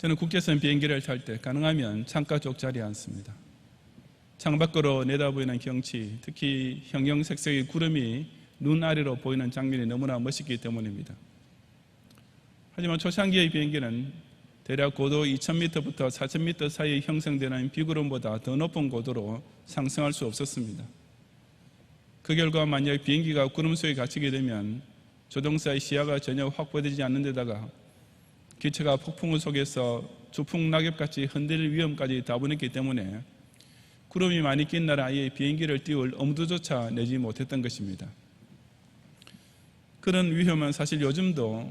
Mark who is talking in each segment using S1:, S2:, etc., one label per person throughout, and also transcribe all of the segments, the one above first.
S1: 저는 국제선 비행기를 탈 때 가능하면 창가 쪽 자리에 앉습니다. 창밖으로 내다보이는 경치, 특히 형형색색의 구름이 눈 아래로 보이는 장면이 너무나 멋있기 때문입니다. 하지만 초창기의 비행기는 대략 고도 2000m부터 4000m 사이에 형성되는 비구름보다 더 높은 고도로 상승할 수 없었습니다. 그 결과 만약 비행기가 구름 속에 갇히게 되면 조종사의 시야가 전혀 확보되지 않는 데다가 기체가 폭풍우 속에서 주풍 낙엽같이 흔들릴 위험까지 다분했기 때문에 구름이 많이 낀 날 아예 비행기를 띄울 엄두조차 내지 못했던 것입니다. 그런 위험은 사실 요즘도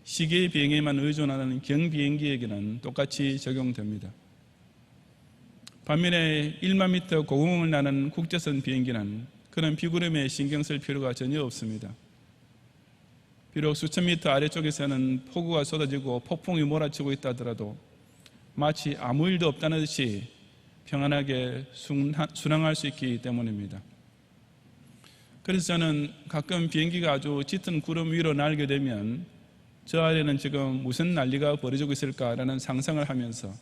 S1: 시계 비행에만 의존하는 경비행기에게는 똑같이 적용됩니다. 반면에 1만 미터 고공을 나는 국제선 비행기는 그런 비구름에 신경 쓸 필요가 전혀 없습니다. 비록 수천 미터 아래쪽에서는 폭우가 쏟아지고 폭풍이 몰아치고 있다 하더라도 마치 아무 일도 없다는 듯이 평안하게 순항할 수 있기 때문입니다. 그래서 저는 가끔 비행기가 아주 짙은 구름 위로 날게 되면 저 아래는 지금 무슨 난리가 벌어지고 있을까라는 상상을 하면서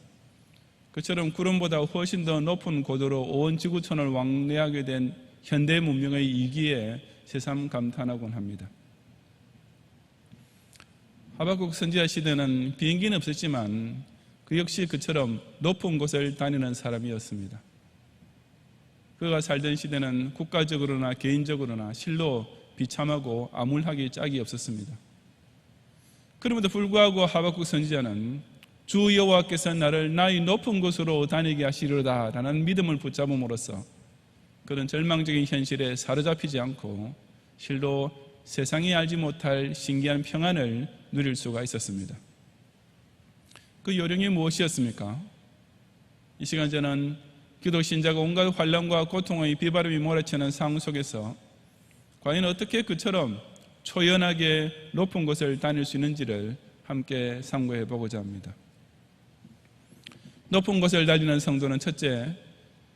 S1: 그처럼 구름보다 훨씬 더 높은 고도로 온 지구촌을 왕래하게 된 현대 문명의 이기에 새삼 감탄하곤 합니다. 하박국 선지자 시대는 비행기는 없었지만 그 역시 그처럼 높은 곳을 다니는 사람이었습니다. 그가 살던 시대는 국가적으로나 개인적으로나 실로 비참하고 암울하기 짝이 없었습니다. 그럼에도 불구하고 하박국 선지자는 주 여호와께서 나를 나의 높은 곳으로 다니게 하시리로다 라는 믿음을 붙잡음으로써 그런 절망적인 현실에 사로잡히지 않고 실로 세상이 알지 못할 신기한 평안을 누릴 수가 있었습니다. 그 요령이 무엇이었습니까? 이 시간 저는 기독 신자가 온갖 환난과 고통의 비바람이 몰아치는 상황 속에서 과연 어떻게 그처럼 초연하게 높은 곳을 다닐 수 있는지를 함께 상고해 보고자 합니다. 높은 곳을 다니는 성도는 첫째,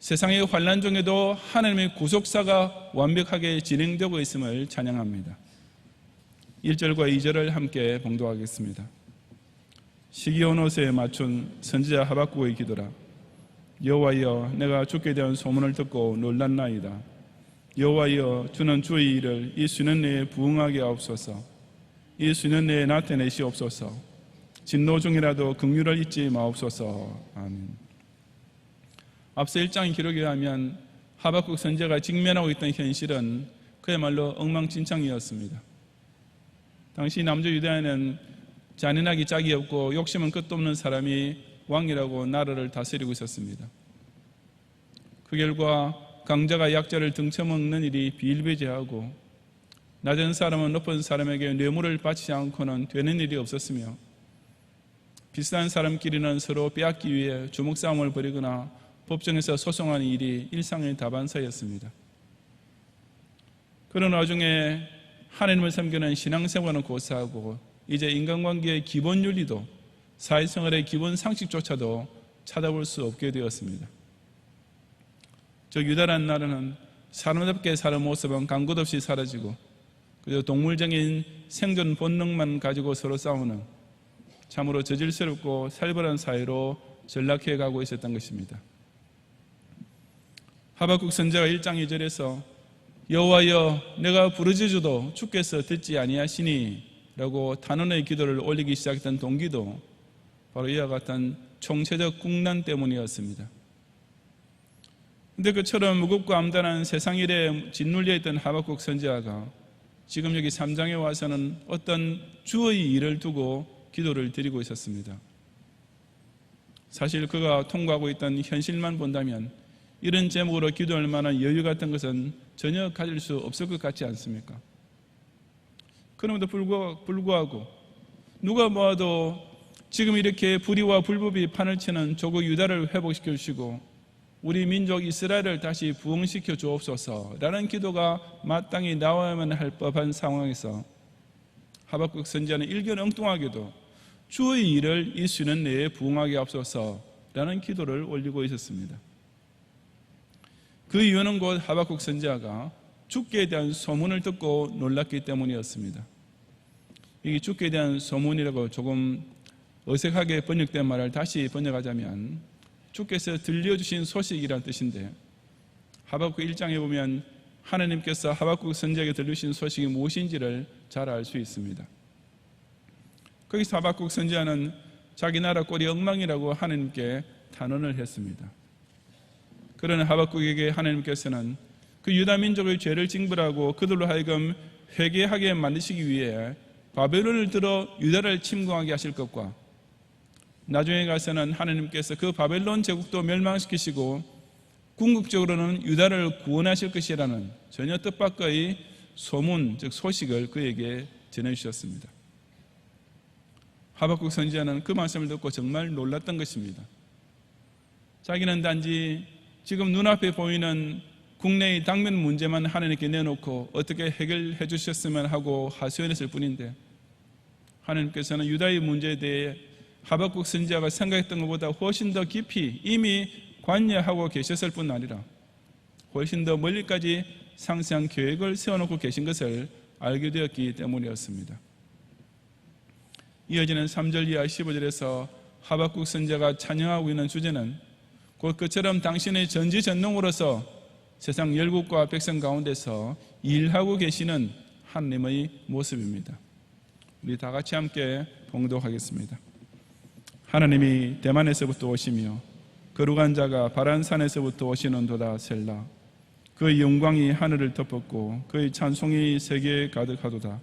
S1: 세상의 환난 중에도 하나님의 구속사가 완벽하게 진행되고 있음을 찬양합니다. 1절과 2절을 함께 봉독하겠습니다. 시기온옷에 맞춘 선지자 하박국의 기도라. 여호와여, 내가 주께 대한 소문을 듣고 놀랐나이다. 여호와여, 주는 주의 일을 이 수년 내에 부응하게 하옵소서. 이 수년 내에 나타내시옵소서. 진노 중이라도 긍휼을 잊지 마옵소서. 아멘. 앞서 1장의 기록에 의하면 하박국 선지자가 직면하고 있던 현실은 그야말로 엉망진창이었습니다. 당시 남조 유다에는 잔인하기 짝이 없고 욕심은 끝도 없는 사람이 왕이라고 나라를 다스리고 있었습니다. 그 결과 강자가 약자를 등쳐먹는 일이 비일비재하고 낮은 사람은 높은 사람에게 뇌물을 바치지 않고는 되는 일이 없었으며 비슷한 사람끼리는 서로 빼앗기 위해 주먹싸움을 벌이거나 법정에서 소송하는 일이 일상의 다반사였습니다. 그런 와중에 하나님을 섬기는 신앙생활은 고사하고 이제 인간관계의 기본 윤리도 사회생활의 기본 상식조차도 찾아볼 수 없게 되었습니다. 저 유다라는 나라는 사람답게 사는 모습은 간 곳 없이 사라지고 그저 동물적인 생존 본능만 가지고 서로 싸우는 참으로 저질스럽고 살벌한 사회로 전락해 가고 있었던 것입니다. 하박국 선지자가 1장 2절에서 여호와여, 내가 부르짖어도 주께서 듣지 아니하시니 라고 탄원의 기도를 올리기 시작했던 동기도 바로 이와 같은 총체적 국난 때문이었습니다. 그런데 그처럼 무겁고 암담한 세상 일에 짓눌려 있던 하박국 선지자가 지금 여기 3장에 와서는 어떤 주의 일을 두고 기도를 드리고 있었습니다. 사실 그가 통과하고 있던 현실만 본다면 이런 제목으로 기도할 만한 여유 같은 것은 전혀 가질 수 없을 것 같지 않습니까? 그럼에도 불구하고 누가 보아도 지금 이렇게 불의와 불법이 판을 치는 조국 유다를 회복시켜 주시고 우리 민족 이스라엘을 다시 부흥시켜 주옵소서라는 기도가 마땅히 나와야만 할 법한 상황에서 하박국 선지자는 일견 엉뚱하게도 주의 일을 이 수년 내에 부응하게 하옵소서라는 기도를 올리고 있었습니다. 그 이유는 곧 하박국 선지자가 주께 대한 소문을 듣고 놀랐기 때문이었습니다. 이 주께 대한 소문이라고 조금 어색하게 번역된 말을 다시 번역하자면 주께서 들려주신 소식이라는 뜻인데, 하박국 1장에 보면 하나님께서 하박국 선지자에게 들려주신 소식이 무엇인지를 잘 알 수 있습니다. 거기서 하박국 선지자는 자기 나라 꼴이 엉망이라고 하나님께 탄원을 했습니다. 그러나 하박국에게 하나님께서는 그 유다 민족의 죄를 징벌하고 그들로 하여금 회개하게 만드시기 위해 바벨론을 들어 유다를 침공하게 하실 것과, 나중에 가서는 하나님께서 그 바벨론 제국도 멸망시키시고 궁극적으로는 유다를 구원하실 것이라는 전혀 뜻밖의 소문, 즉 소식을 그에게 전해주셨습니다. 하박국 선지자는 그 말씀을 듣고 정말 놀랐던 것입니다. 자기는 단지 지금 눈앞에 보이는 국내의 당면 문제만 하나님께 내놓고 어떻게 해결해 주셨으면 하고 하소연했을 뿐인데, 하나님께서는 유다의 문제에 대해 하박국 선지자가 생각했던 것보다 훨씬 더 깊이 이미 관여하고 계셨을 뿐 아니라 훨씬 더 멀리까지 상세한 계획을 세워놓고 계신 것을 알게 되었기 때문이었습니다. 이어지는 3절 이하 15절에서 하박국 선지자가 찬양하고 있는 주제는 곧 그처럼 당신의 전지전능으로서 세상 열국과 백성 가운데서 일하고 계시는 하나님의 모습입니다. 우리 다 같이 함께 봉독하겠습니다. 하나님이 대만에서부터 오시며 거룩한 자가 바란산에서부터 오시는도다. 셀라. 그의 영광이 하늘을 덮었고 그의 찬송이 세계에 가득하도다.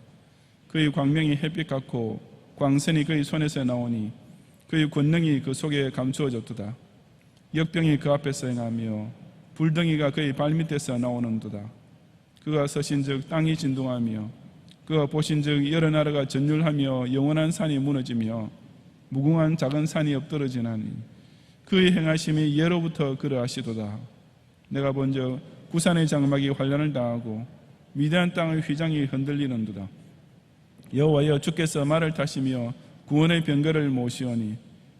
S1: 그의 광명이 햇빛 같고 광선이 그의 손에서 나오니 그의 권능이 그 속에 감추어졌도다. 역병이 그 앞에서 행하며 불덩이가 그의 발밑에서 나오는도다. 그가 서신즉 땅이 진동하며 그가 보신즉 여러 나라가 전율하며 영원한 산이 무너지며 무궁한 작은 산이 엎드러지나니 그의 행하심이 예로부터 그러하시도다. 내가 본즉 구산의 장막이 환란을 당하고 위대한 땅의 휘장이 흔들리는도다. 여호와여, 주께서 말을 타시며 구원의 병거를 모시오니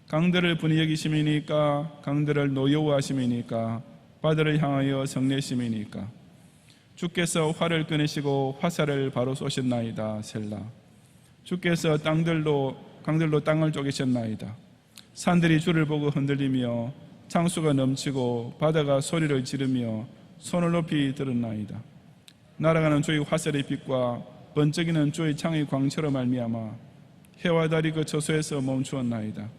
S1: 강들을 분이 여기심이니까, 강들을 노여워하심이니까, 바다를 향하여 성내심이니까. 주께서 활을 꺼내시고 화살을 바로 쏘셨나이다. 셀라. 주께서 강들로 땅을 쪼개셨나이다. 산들이 주를 보고 흔들리며 창수가 넘치고 바다가 소리를 지르며 손을 높이 들었나이다. 날아가는 주의 화살의 빛과 번쩍이는 주의 창의 광처럼 말미암아 해와 달이 그 처소에서 멈추었나이다.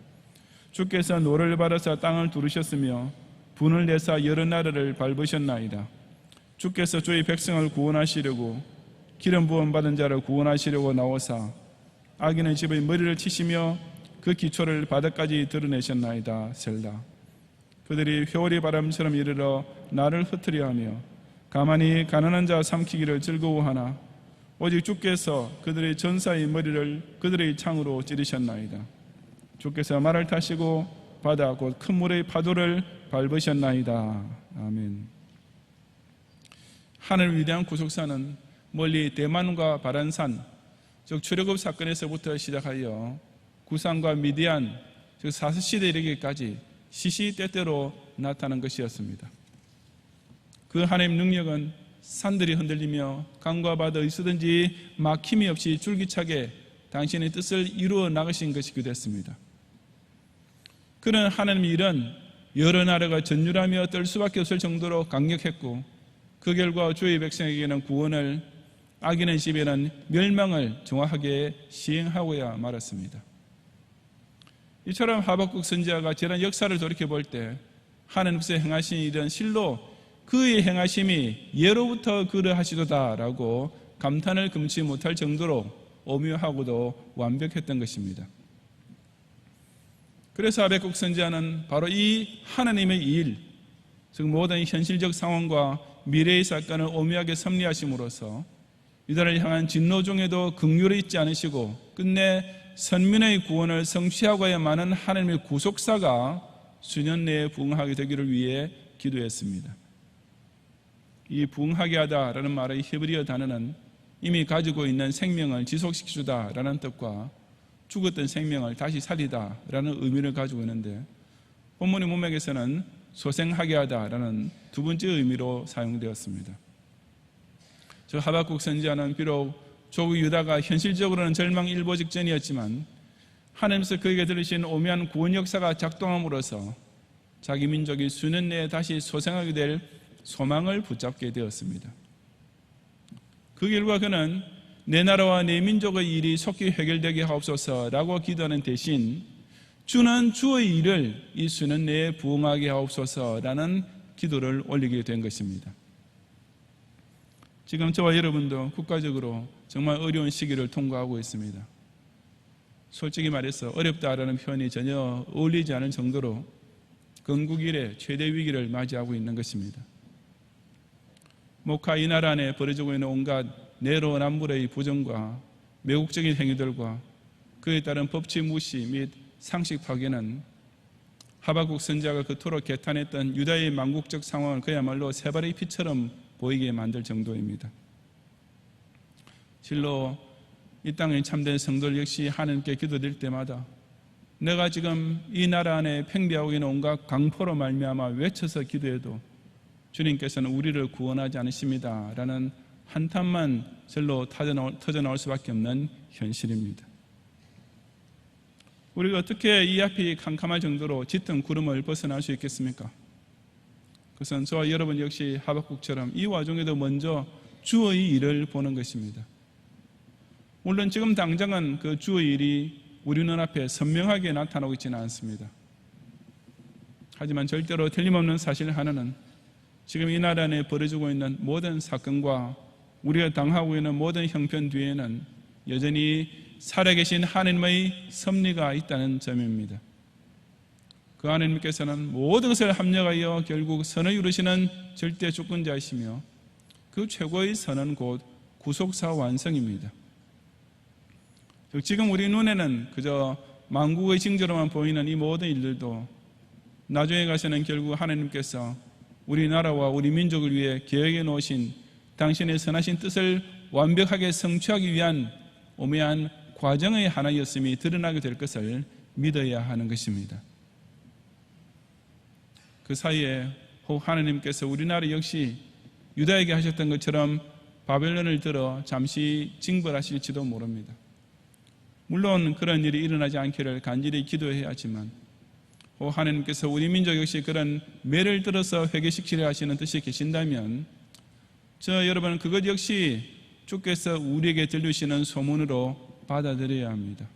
S1: 주께서 노를 바라사 땅을 두르셨으며 분을 내사 여러 나라를 밟으셨나이다. 주께서 주의 백성을 구원하시려고 기름 부음 받은 자를 구원하시려고 나오사 악인의 집의 머리를 치시며 그 기초를 바닥까지 드러내셨나이다. 셀라. 그들이 회오리 바람처럼 이르러 나를 흩으려 하며 가만히 가난한 자 삼키기를 즐거워하나 오직 주께서 그들의 전사의 머리를 그들의 창으로 찌르셨나이다. 주께서 말을 타시고 바다 곧 큰 물의 파도를 밟으셨나이다. 아멘. 하늘 위대한 구속사는 멀리 대만과 바란산, 즉 출애굽 사건에서부터 시작하여 구산과 미디안, 즉 사스시대에 이르기까지 시시때때로 나타난 것이었습니다. 그 하나님 능력은 산들이 흔들리며 강과 바다 어디서든지 막힘이 없이 줄기차게 당신의 뜻을 이루어 나가신 것이기도 했습니다. 그는 하나님의 일은 여러 나라가 전율하며 떨 수밖에 없을 정도로 강력했고 그 결과 주의 백성에게는 구원을, 악인의 집에는 멸망을 정확하게 시행하고야 말았습니다. 이처럼 하박국 선지자가 지난 역사를 돌이켜볼 때 하나님께서 행하신 일은 실로 그의 행하심이 예로부터 그러하시도다라고 감탄을 금치 못할 정도로 오묘하고도 완벽했던 것입니다. 그래서 하박국 선지자는 바로 이 하나님의 일, 즉 모든 현실적 상황과 미래의 사건을 오묘하게 섭리하심으로써 유다를 향한 진노 중에도 긍휼을 잊지 않으시고 끝내 선민의 구원을 성취하고야만은 하나님의 구속사가 수년 내에 부응하게 되기를 위해 기도했습니다. 이 부응하게 하다라는 말의 히브리어 단어는 이미 가지고 있는 생명을 지속시키다라는 뜻과 죽었던 생명을 다시 살리다라는 의미를 가지고 있는데, 본문의 문맥에서는 소생하게 하다라는 두 번째 의미로 사용되었습니다. 저 하박국 선지자는 비록 조국 유다가 현실적으로는 절망 일보 직전이었지만 하나님께서 그에게 들으신 오묘한 구원 역사가 작동함으로써 자기 민족이 수년 내에 다시 소생하게 될 소망을 붙잡게 되었습니다. 그 결과 그는 내 나라와 내 민족의 일이 속히 해결되게 하옵소서라고 기도하는 대신 주는 주의 일을 이 수년 내에 부응하게 하옵소서라는 기도를 올리게 된 것입니다. 지금 저와 여러분도 국가적으로 정말 어려운 시기를 통과하고 있습니다. 솔직히 말해서 어렵다라는 표현이 전혀 어울리지 않을 정도로 건국 이래 최대 위기를 맞이하고 있는 것입니다. 목하 이 나라 안에 벌어지고 있는 온갖 내로남불의 부정과 매국적인 행위들과 그에 따른 법치 무시 및 상식 파괴는 하박국 선지자가 그토록 개탄했던 유다의 망국적 상황을 그야말로 새발의 피처럼 보이게 만들 정도입니다. 실로 이 땅의 참된 성도들 역시 하나님께 기도드릴 때마다 내가 지금 이 나라 안에 팽배하고 있는 온갖 강포로 말미암아 외쳐서 기도해도 주님께서는 우리를 구원하지 않으십니다 라는 한탄만 절로 터져나올 수밖에 없는 현실입니다. 우리가 어떻게 이 앞이 캄캄할 정도로 짙은 구름을 벗어날 수 있겠습니까? 그것은 저와 여러분 역시 하박국처럼 이 와중에도 먼저 주의 일을 보는 것입니다. 물론 지금 당장은 그 주의 일이 우리 눈앞에 선명하게 나타나고 있지는 않습니다. 하지만 절대로 틀림없는 사실 하나는 지금 이 나라 안에 벌어지고 있는 모든 사건과 우리가 당하고 있는 모든 형편 뒤에는 여전히 살아계신 하나님의 섭리가 있다는 점입니다. 그 하나님께서는 모든 것을 합력하여 결국 선을 이루시는 절대 주권자이시며 그 최고의 선은 곧 구속사 완성입니다. 지금 우리 눈에는 그저 만국의 징조로만 보이는 이 모든 일들도 나중에 가서는 결국 하나님께서 우리나라와 우리 민족을 위해 계획해 놓으신 당신의 선하신 뜻을 완벽하게 성취하기 위한 오묘한 과정의 하나였음이 드러나게 될 것을 믿어야 하는 것입니다. 그 사이에 혹 하나님께서 우리나라 역시 유다에게 하셨던 것처럼 바벨론을 들어 잠시 징벌하실지도 모릅니다. 물론 그런 일이 일어나지 않기를 간절히 기도해야 하지만 혹 하나님께서 우리 민족 역시 그런 매를 들어서 회개시키려 하시는 뜻이 계신다면 여러분 그것 역시 주께서 우리에게 들려주시는 소문으로 받아들여야 합니다.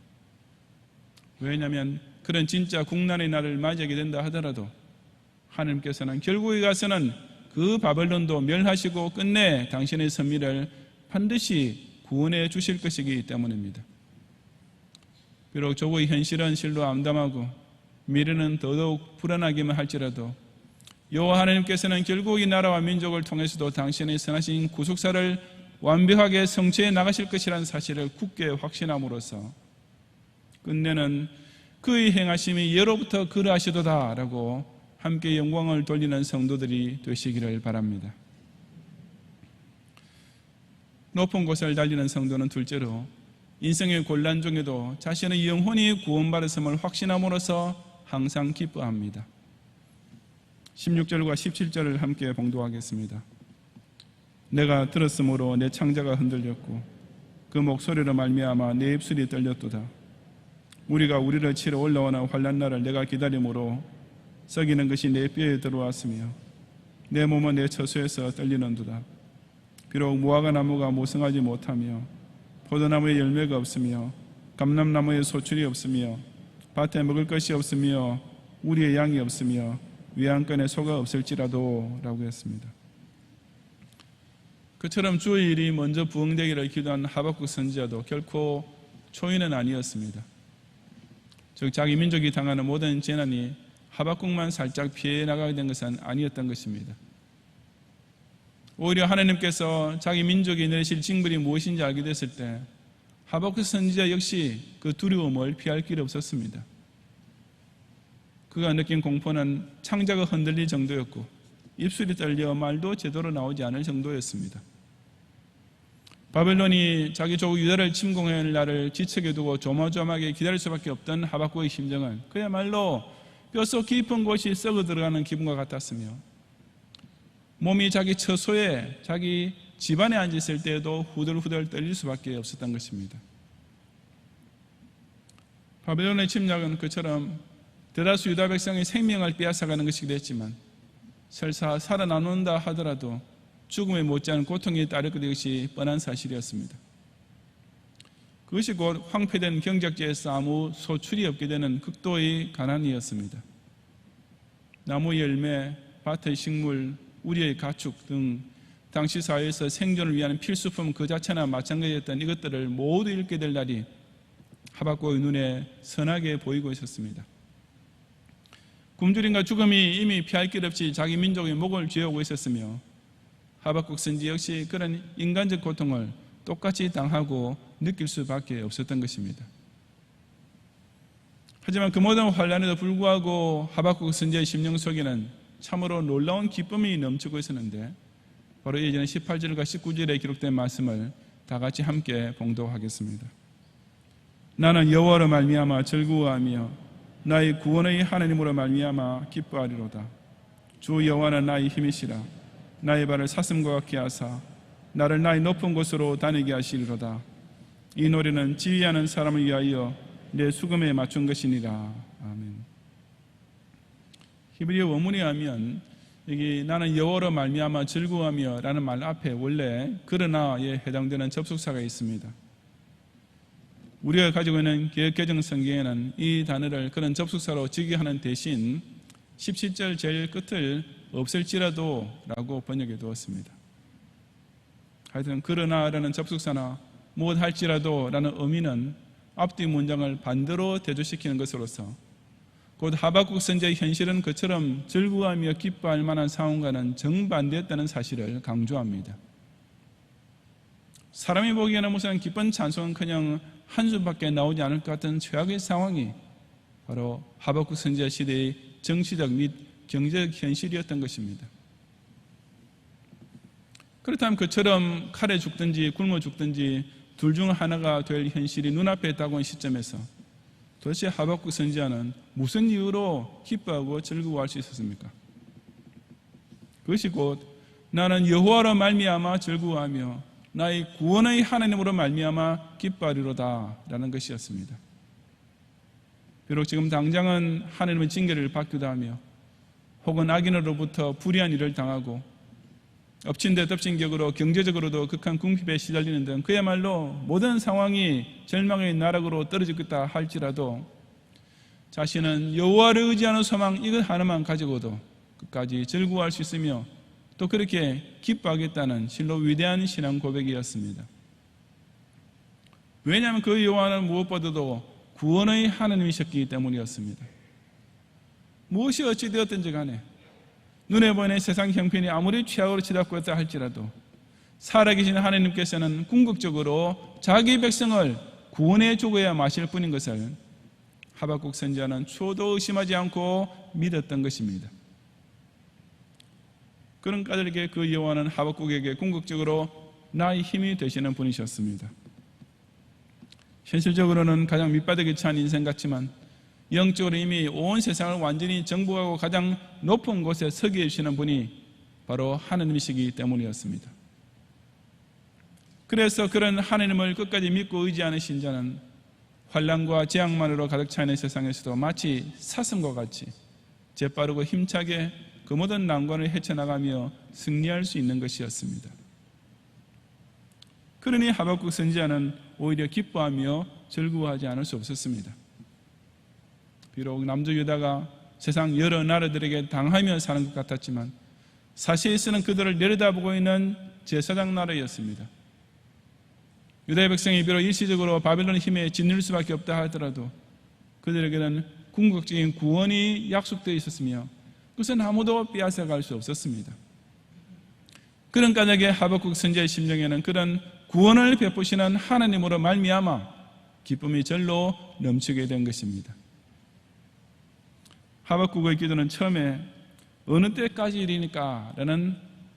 S1: 왜냐하면 그런 진짜 국난의 날을 맞이하게 된다 하더라도 하나님께서는 결국에 가서는 그 바벨론도 멸하시고 끝내 당신의 섭리를 반드시 구원해 주실 것이기 때문입니다. 비록 조국의 현실은 실로 암담하고 미래는 더더욱 불안하기만 할지라도 여호와 하나님께서는 결국 이 나라와 민족을 통해서도 당신의 선하신 구속사를 완벽하게 성취해 나가실 것이라는 사실을 굳게 확신함으로써 끝내는 그의 행하심이 예로부터 그러하시도다 라고 함께 영광을 돌리는 성도들이 되시기를 바랍니다. 높은 곳을 달리는 성도는 둘째로 인생의 곤란 중에도 자신의 영혼이 구원받았음을 확신함으로써 항상 기뻐합니다. 16절과 17절을 함께 봉독하겠습니다. 내가 들었으므로 내 창자가 흔들렸고 그 목소리로 말미암아 내 입술이 떨렸도다. 우리가 우리를 치러 올라오는 환난 날을 내가 기다림으로 썩이는 것이 내 뼈에 들어왔으며 내 몸은 내 처소에서 떨리는도다. 비록 무화과 나무가 모성하지 못하며 포도나무에 열매가 없으며 감람나무에 소출이 없으며 밭에 먹을 것이 없으며 우리의 양이 없으며 외양간에 소가 없을지라도 라고 했습니다. 그처럼 주의 일이 먼저 부응되기를 기도한 하박국 선지자도 결코 초인은 아니었습니다. 즉 자기 민족이 당하는 모든 재난이 하박국만 살짝 피해 나가게 된 것은 아니었던 것입니다. 오히려 하나님께서 자기 민족이 내리실 징벌이 무엇인지 알게 됐을 때 하박국 선지자 역시 그 두려움을 피할 길이 없었습니다. 그가 느낀 공포는 창자가 흔들릴 정도였고 입술이 떨려 말도 제대로 나오지 않을 정도였습니다. 바벨론이 자기 조국 유다를 침공할 날을 지척에 두고 조마조마하게 기다릴 수밖에 없던 하박국의 심정은 그야말로 뼛속 깊은 곳이 썩어 들어가는 기분과 같았으며 몸이 자기 처소에 자기 집안에 앉았을 때에도 후들후들 떨릴 수밖에 없었던 것입니다. 바벨론의 침략은 그처럼 대다수 유다 백성의 생명을 빼앗아가는 것이기도 했지만 설사 살아남는다 하더라도 죽음에 못지않은 고통이 따를 것이 뻔한 사실이었습니다. 그것이 곧 황폐된 경작지에서 아무 소출이 없게 되는 극도의 가난이었습니다. 나무 열매, 밭의 식물, 우리의 가축 등 당시 사회에서 생존을 위한 필수품 그 자체나 마찬가지였던 이것들을 모두 잃게 될 날이 하박국의 눈에 선하게 보이고 있었습니다. 굶주림과 죽음이 이미 피할 길 없이 자기 민족의 목을 쥐어오고 있었으며 하박국 선지 역시 그런 인간적 고통을 똑같이 당하고 느낄 수밖에 없었던 것입니다. 하지만 그 모든 환난에도 불구하고 하박국 선지의 심령 속에는 참으로 놀라운 기쁨이 넘치고 있었는데 바로 이전에 18절과 19절에 기록된 말씀을 다 같이 함께 봉독하겠습니다. 나는 여호와로 말미암아 즐거워하며 나의 구원의 하나님으로 말미암아 기뻐하리로다. 주 여호와는 나의 힘이시라. 나의 발을 사슴과 같게 하사 나를 나의 높은 곳으로 다니게 하시리로다. 이 노래는 지휘하는 사람을 위하여 내 수금에 맞춘 것이니라. 아멘. 히브리어 원문에 하면 여기 나는 여호와로 말미암아 즐거워하며 라는 말 앞에 원래 그러나에 해당되는 접속사가 있습니다. 우리가 가지고 있는 개역개정 성경에는 이 단어를 그런 접속사로 직역하는 대신 17절 제일 끝을 없을지라도 라고 번역해 두었습니다. 하여튼 그러나라는 접속사나 무엇할지라도 라는 의미는 앞뒤 문장을 반대로 대조시키는 것으로서 곧 하박국 선지의 현실은 그처럼 즐거워하며 기뻐할 만한 상황과는 정반대였다는 사실을 강조합니다. 사람이 보기에는 무슨 기쁜 찬송은커녕 한숨밖에 나오지 않을 것 같은 최악의 상황이 바로 하박국 선지자 시대의 정치적 및 경제적 현실이었던 것입니다. 그렇다면 그처럼 칼에 죽든지 굶어 죽든지 둘 중 하나가 될 현실이 눈앞에 다가온 시점에서 도대체 하박국 선지자는 무슨 이유로 기뻐하고 즐거워할 수 있었습니까? 그것이 곧 나는 여호와로 말미암아 즐거워하며 나의 구원의 하나님으로 말미암아 기뻐하리로다 라는 것이었습니다. 비록 지금 당장은 하나님의 징계를 받기도 하며 혹은 악인으로부터 불의한 일을 당하고 엎친 데 덮친 격으로 경제적으로도 극한 궁핍에 시달리는 등 그야말로 모든 상황이 절망의 나락으로 떨어지겠다 할지라도 자신은 여호와를 의지하는 소망 이것 하나만 가지고도 끝까지 즐거워할 수 있으며 또 그렇게 기뻐하겠다는 실로 위대한 신앙 고백이었습니다. 왜냐하면 그 여호와는 무엇보다도 구원의 하나님이셨기 때문이었습니다. 무엇이 어찌 되었든지 간에 눈에 보이는 세상 형편이 아무리 최악으로 치닫고 있다 할지라도 살아계신 하나님께서는 궁극적으로 자기 백성을 구원해 주고야 마실 뿐인 것을 하박국 선지자는 초도 의심하지 않고 믿었던 것입니다. 그런 까닭에 그 여호와는 하박국에게 궁극적으로 나의 힘이 되시는 분이셨습니다. 현실적으로는 가장 밑바닥에 처한 인생 같지만 영적으로 이미 온 세상을 완전히 정복하고 가장 높은 곳에 서게 해주시는 분이 바로 하나님이시기 때문이었습니다. 그래서 그런 하나님을 끝까지 믿고 의지하는 신자는 환난과 재앙만으로 가득 차 있는 세상에서도 마치 사슴과 같이 재빠르고 힘차게 그 모든 난관을 헤쳐나가며 승리할 수 있는 것이었습니다. 그러니 하박국 선지자는 오히려 기뻐하며 즐거워하지 않을 수 없었습니다. 비록 남쪽 유다가 세상 여러 나라들에게 당하며 사는 것 같았지만 사실에서는 그들을 내려다보고 있는 제사장 나라였습니다. 유다의 백성이 비록 일시적으로 바벨론 힘에 짓눌 수밖에 없다 하더라도 그들에게는 궁극적인 구원이 약속되어 있었으며 그것은 아무도 빼앗아갈 수 없었습니다. 그런 까닭에 하박국 선지자의 심령에는 그런 구원을 베푸시는 하나님으로 말미암아 기쁨이 절로 넘치게 된 것입니다. 하박국의 기도는 처음에 어느 때까지 일이니까 라는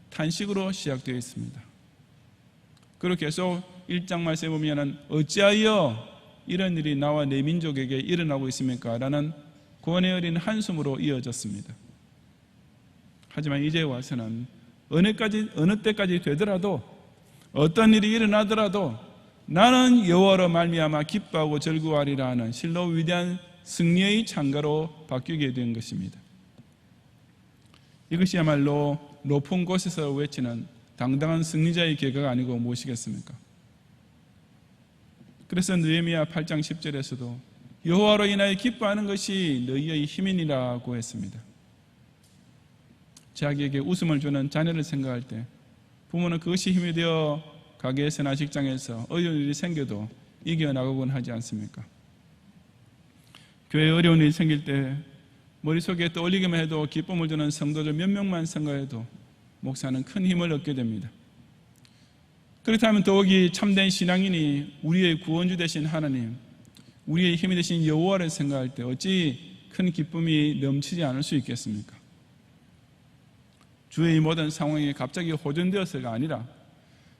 S1: 탄식으로 시작되어 있습니다. 그리고 계속 1장 말씀에 보면 어찌하여 이런 일이 나와 내 민족에게 일어나고 있습니까? 라는 고뇌 어린 한숨으로 이어졌습니다. 하지만 이제 와서는 어느 때까지 되더라도 어떤 일이 일어나더라도 나는 여호와로 말미암아 기뻐하고 즐거워하리라 하는 실로 위대한 승리의 창가로 바뀌게 된 것입니다. 이것이야말로 높은 곳에서 외치는 당당한 승리자의 계가가 아니고 무엇이겠습니까? 그래서 느헤미야 8장 10절에서도 여호와로 인하여 기뻐하는 것이 너희의 힘이니라고 했습니다. 자기에게 웃음을 주는 자녀를 생각할 때 부모는 그것이 힘이 되어 가게에서나 직장에서 어려운 일이 생겨도 이겨나가곤 하지 않습니까? 교회에 어려운 일이 생길 때 머릿속에 떠올리기만 해도 기쁨을 주는 성도들 몇 명만 생각해도 목사는 큰 힘을 얻게 됩니다. 그렇다면 더욱이 참된 신앙인이 우리의 구원주 되신 하나님, 우리의 힘이 되신 여호와를 생각할 때 어찌 큰 기쁨이 넘치지 않을 수 있겠습니까? 주의 모든 상황이 갑자기 호전되어서가 아니라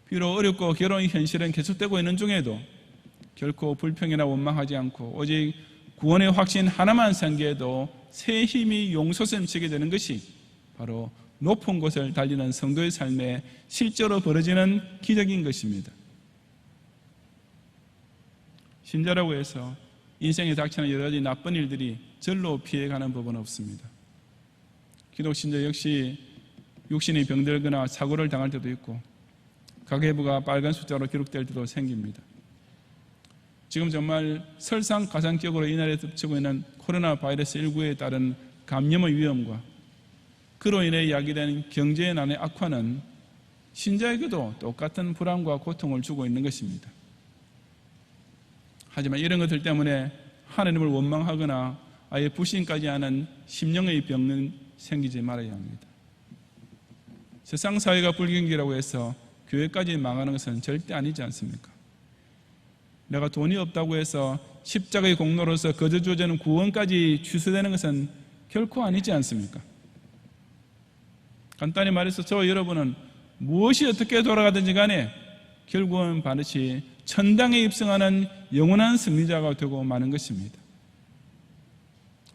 S1: 비록 어렵고 괴로운 현실은 계속되고 있는 중에도 결코 불평이나 원망하지 않고 오직 구원의 확신 하나만 상기해도 새 힘이 용솟음치게 되는 것이 바로 높은 곳을 달리는 성도의 삶에 실제로 벌어지는 기적인 것입니다. 신자라고 해서 인생에 닥치는 여러 가지 나쁜 일들이 절로 피해가는 법은 없습니다. 기독신자 역시 육신이 병들거나 사고를 당할 때도 있고 가계부가 빨간 숫자로 기록될 때도 생깁니다. 지금 정말 설상가상격으로 이날에 덮치고 있는 코로나 바이러스 19에 따른 감염의 위험과 그로 인해 야기된 경제의 난의 악화는 신자에게도 똑같은 불안과 고통을 주고 있는 것입니다. 하지만 이런 것들 때문에 하나님을 원망하거나 아예 불신까지 하는 심령의 병은 생기지 말아야 합니다. 세상 사회가 불경기라고 해서 교회까지 망하는 것은 절대 아니지 않습니까? 내가 돈이 없다고 해서 십자가의 공로로서 거저 주어지는 구원까지 취소되는 것은 결코 아니지 않습니까? 간단히 말해서 저와 여러분은 무엇이 어떻게 돌아가든지 간에 결국은 반드시 천당에 입성하는 영원한 승리자가 되고 마는 것입니다.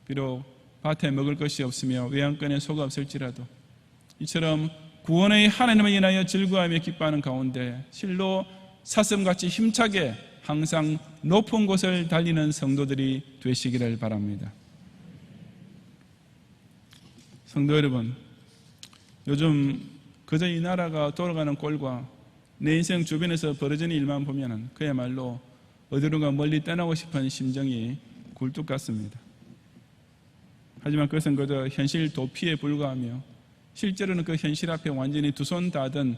S1: 비록 밭에 먹을 것이 없으며 외양간에 소가 없을지라도 이처럼 구원의 하나님을 인하여 즐거워하며 기뻐하는 가운데 실로 사슴같이 힘차게 항상 높은 곳을 달리는 성도들이 되시기를 바랍니다. 성도 여러분, 요즘 그저 이 나라가 돌아가는 꼴과 내 인생 주변에서 벌어지는 일만 보면 그야말로 어디론가 멀리 떠나고 싶은 심정이 굴뚝 같습니다. 하지만 그것은 그저 현실 도피에 불과하며 실제로는 그 현실 앞에 완전히 두 손 다 든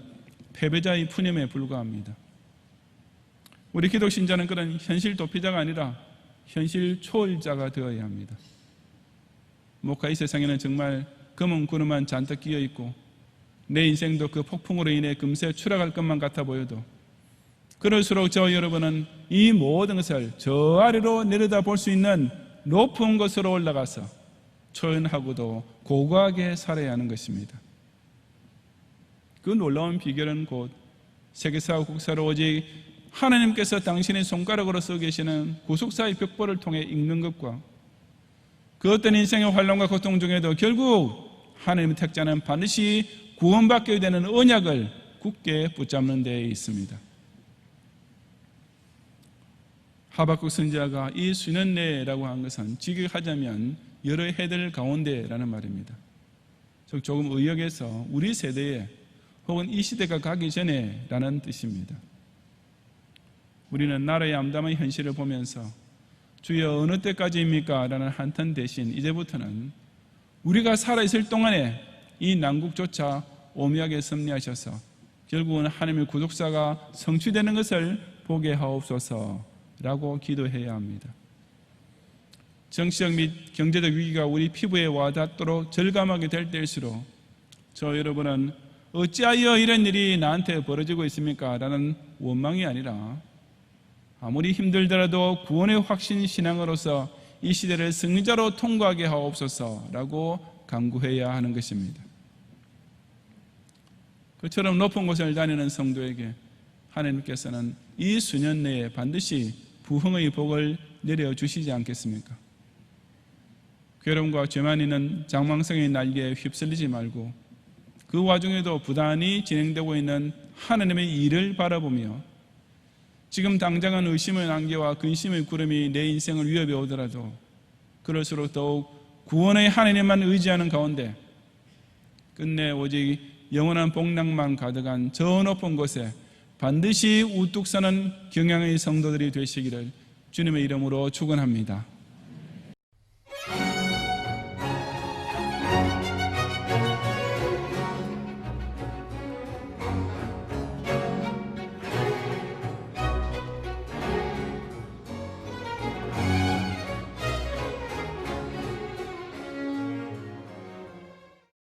S1: 패배자의 푸념에 불과합니다. 우리 기독신자는 그런 현실 도피자가 아니라 현실 초월자가 되어야 합니다. 목화 이 세상에는 정말 검은 구름만 잔뜩 끼어있고 내 인생도 그 폭풍으로 인해 금세 추락할 것만 같아 보여도 그럴수록 저와 여러분은 이 모든 것을 저 아래로 내려다볼 수 있는 높은 곳으로 올라가서 초연하고도 고고하게 살아야 하는 것입니다. 그 놀라운 비결은 곧 세계사와 국사로 오직 하나님께서 당신의 손가락으로 쓰고 계시는 구속사의 벽보를 통해 읽는 것과 그 어떤 인생의 환난과 고통 중에도 결국 하나님의 택자는 반드시 구원받게 되는 언약을 굳게 붙잡는 데에 있습니다. 하박국 선지자가 이 수년 내라고 한 것은 직역하자면 여러 해들 가운데라는 말입니다. 조금 의역해서 우리 세대에 혹은 이 시대가 가기 전에 라는 뜻입니다. 우리는 나라의 암담한 현실을 보면서 주여 어느 때까지입니까? 라는 한탄 대신 이제부터는 우리가 살아있을 동안에 이 난국조차 오묘하게 섭리하셔서 결국은 하나님의 구속사가 성취되는 것을 보게 하옵소서 라고 기도해야 합니다. 정치적 및 경제적 위기가 우리 피부에 와닿도록 절감하게 될 때일수록 저 여러분은 어찌하여 이런 일이 나한테 벌어지고 있습니까? 라는 원망이 아니라 아무리 힘들더라도 구원의 확신 신앙으로서 이 시대를 승리자로 통과하게 하옵소서라고 간구해야 하는 것입니다. 그처럼 높은 곳을 다니는 성도에게 하나님께서는 이 수년 내에 반드시 부흥의 복을 내려주시지 않겠습니까? 괴로움과 죄만 있는 장망성의 날개에 휩쓸리지 말고 그 와중에도 부단히 진행되고 있는 하나님의 일을 바라보며 지금 당장은 의심의 안개와 근심의 구름이 내 인생을 위협해 오더라도 그럴수록 더욱 구원의 하나님만 의지하는 가운데 끝내 오직 영원한 복락만 가득한 저 높은 곳에 반드시 우뚝 서는 경양의 성도들이 되시기를 주님의 이름으로 축원합니다.